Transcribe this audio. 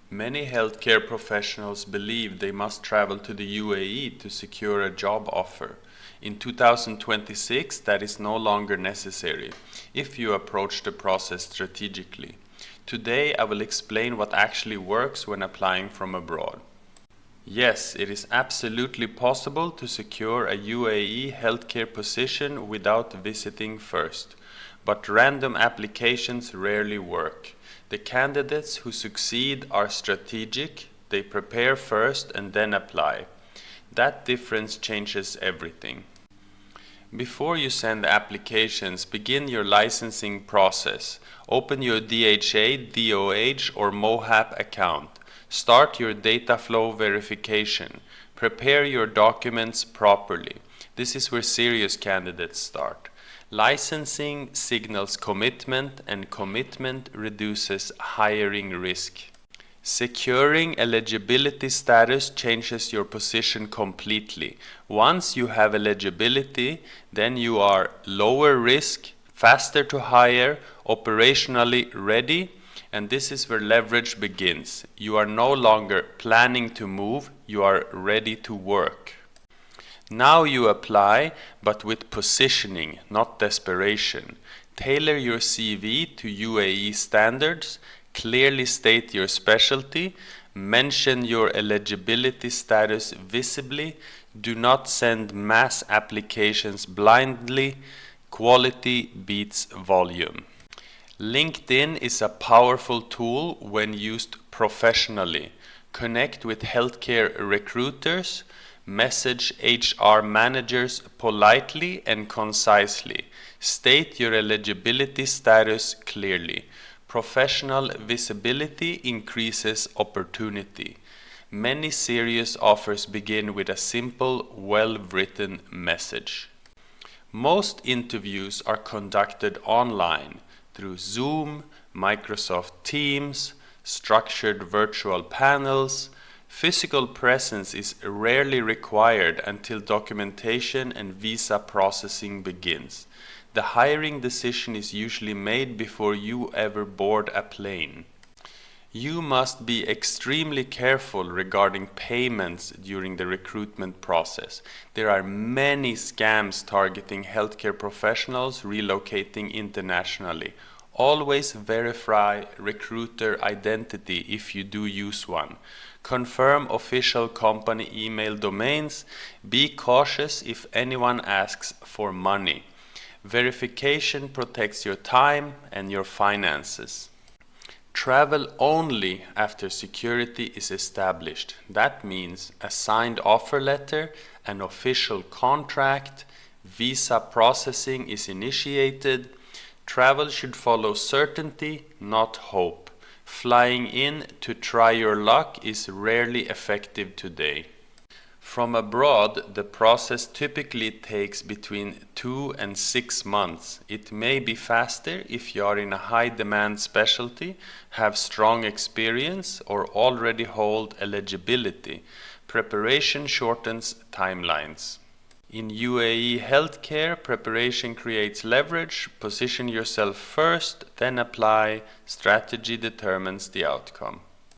Many healthcare professionals believe they must travel to the UAE to secure a job offer. In 2026, that is no longer necessary if you approach the process strategically. Today, I will explain what actually works when applying from abroad. Yes, it is absolutely possible to secure a UAE healthcare position without visiting first, but random applications rarely work. The candidates who succeed are strategic, they prepare first and then apply. That difference changes everything. Before you send applications, begin your licensing process. Open your DHA, DOH or MOHAP account. Start your data flow verification. Prepare your documents properly. This is where serious candidates start. Licensing signals commitment, and commitment reduces hiring risk. Securing eligibility status changes your position completely. Once you have eligibility, then you are lower risk, faster to hire, operationally ready, and this is where leverage begins. You are no longer planning to move, you are ready to work. Now you apply, but with positioning, not desperation. Tailor your CV to UAE standards, clearly state your specialty, mention your eligibility status visibly, do not send mass applications blindly, quality beats volume. LinkedIn is a powerful tool when used professionally. Connect with healthcare recruiters, message HR managers politely and concisely. State your eligibility status clearly. Professional visibility increases opportunity. Many serious offers begin with a simple, well-written message. Most interviews are conducted online through Zoom, Microsoft Teams, structured virtual panels. Physical presence is rarely required until documentation and visa processing begins. The hiring decision is usually made before you ever board a plane. You must be extremely careful regarding payments during the recruitment process. There are many scams targeting healthcare professionals relocating internationally. Always verify recruiter identity if you do use one. Confirm official company email domains. Be cautious if anyone asks for money. Verification protects your time and your finances. Travel only after security is established. That means a signed offer letter, an official contract, visa processing is initiated. Travel should follow certainty, not hope. Flying in to try your luck is rarely effective today. From abroad, the process typically takes between 2 and 6 months. It may be faster if you are in a high-demand specialty, have strong experience, or already hold eligibility. Preparation shortens timelines. In UAE healthcare, preparation creates leverage. Position yourself first, then apply. Strategy determines the outcome.